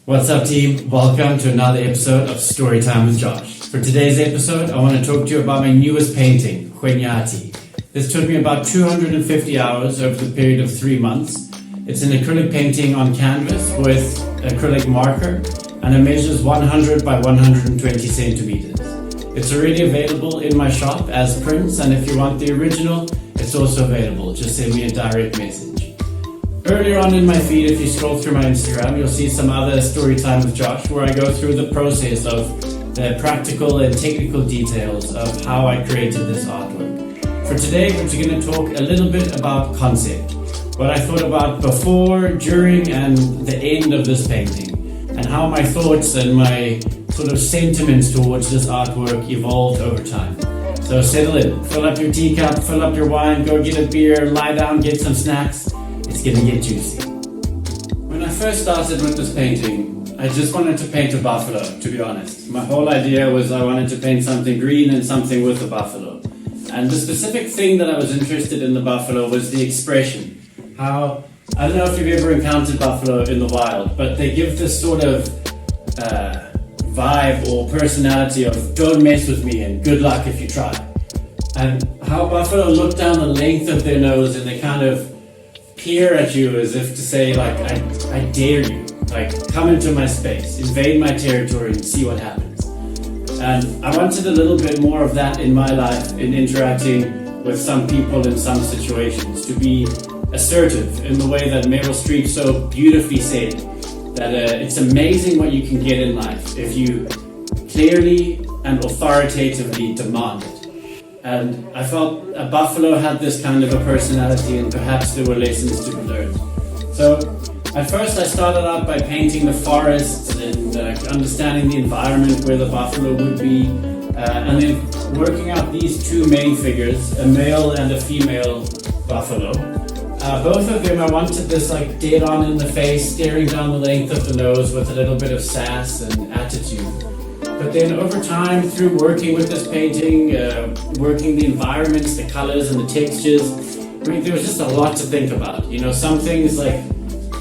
What's up, team? Welcome to another episode of Storytime with Josh. For today's episode, I want to talk to you about my newest painting, Hwenyati. This took me about 250 hours over the period of 3 months. It's an acrylic painting on canvas with acrylic marker, and it measures 100 by 120 centimeters. It's already available in my shop as prints, and if you want the original, it's also available. Just send me a direct message. Earlier on in my feed, if you scroll through my Instagram, you'll see some other Storytime with Josh where I go through the process of the practical and technical details of how I created this artwork. For today, we're going to talk a little bit about concept, what I thought about before, during, and the end of this painting, and how my thoughts and my sort of sentiments towards this artwork evolved over time. So settle in, fill up your teacup, fill up your wine, go get a beer, lie down, get some snacks. It's gonna get juicy. When I first started with this painting, I just wanted to paint a buffalo, to be honest. My whole idea was I wanted to paint something green and something with a buffalo. And the specific thing that I was interested in the buffalo was the expression. How, I don't know if you've ever encountered buffalo in the wild, but they give this sort of vibe or personality of don't mess with me and good luck if you try. And how buffalo look down the length of their nose and they kind of peer at you as if to say, like, I dare you, like, come into my space, invade my territory and see what happens. And I wanted a little bit more of that in my life, in interacting with some people in some situations, to be assertive in the way that Meryl Streep so beautifully said, that it's amazing what you can get in life if you clearly and authoritatively demand it. And I felt a buffalo had this kind of a personality, and perhaps there were lessons to be learned. So at first I started out by painting the forests and understanding the environment where the buffalo would be, and then working out these two main figures, a male and a female buffalo. Both of them, I wanted this like dead on in the face, staring down the length of the nose with a little bit of sass and attitude. But then over time, through working with this painting, working the environments, the colors and the textures, I mean, there was just a lot to think about. You know, some things like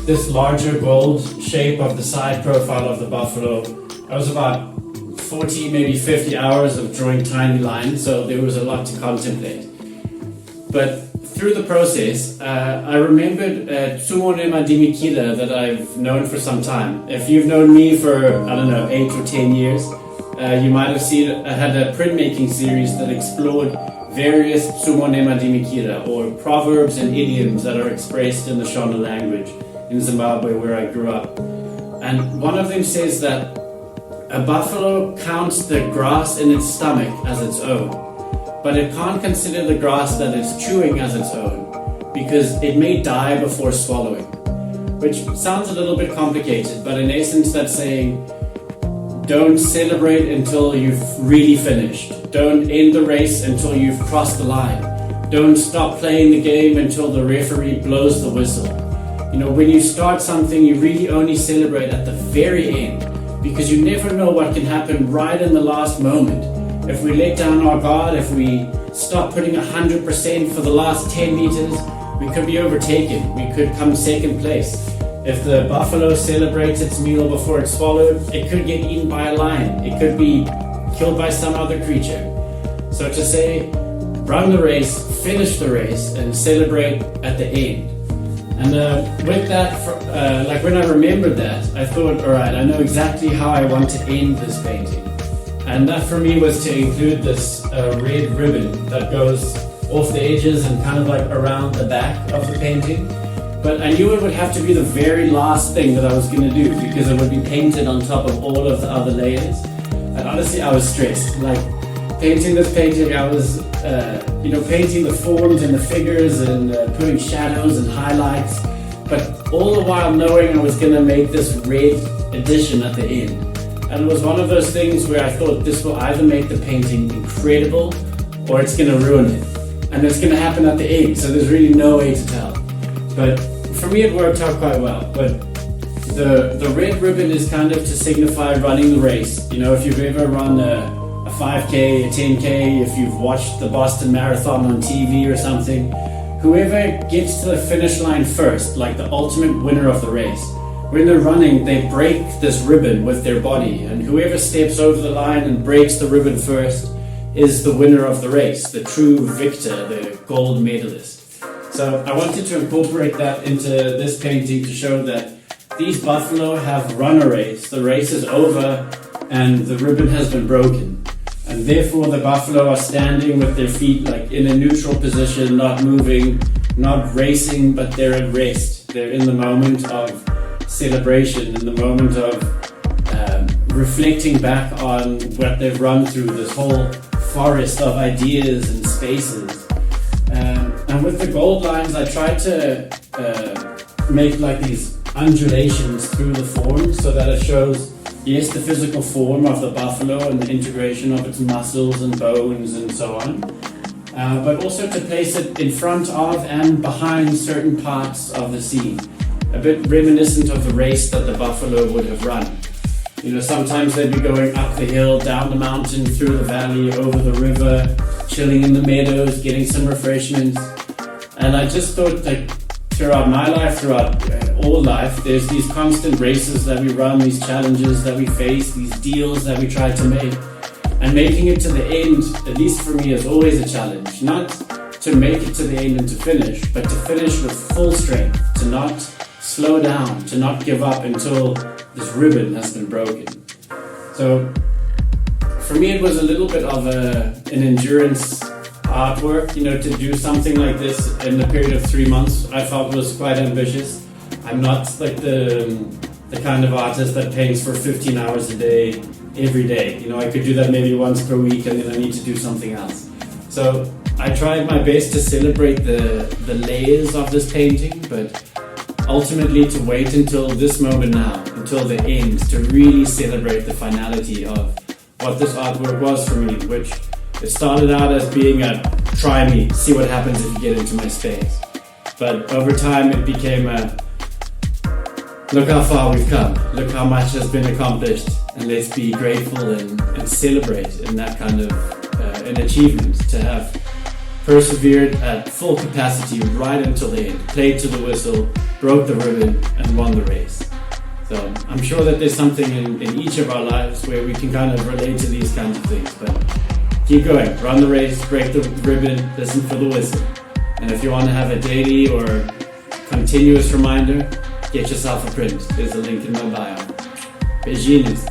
this larger gold shape of the side profile of the buffalo, I was about 40, maybe 50 hours of drawing tiny lines, so there was a lot to contemplate. But through the process, I remembered Tsumo Nemadimikira that I've known for some time. If you've known me for, I don't know, 8 or 10 years, you might have seen I had a printmaking series that explored various Tsumo Nemadimikira, or proverbs and idioms that are expressed in the Shona language in Zimbabwe, where I grew up. And one of them says that a buffalo counts the grass in its stomach as its own, but it can't consider the grass that it's chewing as its own, because it may die before swallowing. Which sounds a little bit complicated, but in essence that's saying, don't celebrate until you've really finished. Don't end the race until you've crossed the line. Don't stop playing the game until the referee blows the whistle. You know, when you start something, you really only celebrate at the very end, because you never know what can happen right in the last moment. If we let down our guard, if we stop putting 100% for the last 10 meters, we could be overtaken. We could come second place. If the buffalo celebrates its meal before it's swallowed, it could get eaten by a lion. It could be killed by some other creature. So to say, run the race, finish the race, and celebrate at the end. And with that, like when I remembered that, I thought, all right, I know exactly how I want to end this painting. And that for me was to include this red ribbon that goes off the edges and kind of like around the back of the painting. But I knew it would have to be the very last thing that I was going to do, because it would be painted on top of all of the other layers. And honestly, I was stressed. Like painting this painting, I was, painting the forms and the figures and putting shadows and highlights. But all the while knowing I was going to make this red addition at the end. And it was one of those things where I thought this will either make the painting incredible or it's going to ruin it. And it's going to happen at the end, so there's really no way to tell. But for me it worked out quite well. But the red ribbon is kind of to signify running the race. You know, if you've ever run a 5K, a 10K, if you've watched the Boston Marathon on TV or something, whoever gets to the finish line first, like the ultimate winner of the race, when they're running, they break this ribbon with their body, and whoever steps over the line and breaks the ribbon first is the winner of the race, the true victor, the gold medalist. So I wanted to incorporate that into this painting to show that these buffalo have run a race, the race is over, and the ribbon has been broken. And therefore the buffalo are standing with their feet like in a neutral position, not moving, not racing, but they're at rest. They're in the moment of celebration, in the moment of reflecting back on what they've run through, this whole forest of ideas and spaces. And with the gold lines, I tried to make like these undulations through the form so that it shows, yes, the physical form of the buffalo and the integration of its muscles and bones and so on, but also to place it in front of and behind certain parts of the scene, a bit reminiscent of the race that the buffalo would have run. You know, sometimes they'd be going up the hill, down the mountain, through the valley, over the river, chilling in the meadows, getting some refreshments. And I just thought, like, throughout my life, throughout all life, there's these constant races that we run, these challenges that we face, these deals that we try to make. And making it to the end, at least for me, is always a challenge. Not to make it to the end and to finish, but to finish with full strength, to not slow down, to not give up until this ribbon has been broken. So for me, it was a little bit of an endurance artwork, you know, to do something like this in the period of 3 months. I felt was quite ambitious. I'm not like the kind of artist that paints for 15 hours a day, every day. You know, I could do that maybe once per week and then I need to do something else. So I tried my best to celebrate the layers of this painting, but ultimately to wait until this moment now, until the end, to really celebrate the finality of what this artwork was for me, which it started out as being a try me, see what happens if you get into my space. But over time it became a look how far we've come, look how much has been accomplished, and let's be grateful and celebrate in that kind of an achievement, to have persevered at full capacity right until the end, played to the whistle, broke the ribbon, and won the race. So I'm sure that there's something in each of our lives where we can kind of relate to these kinds of things, but keep going, run the race, break the ribbon, listen for the whistle. And if you want to have a daily or continuous reminder, get yourself a print. There's a link in my bio. Beijinhos.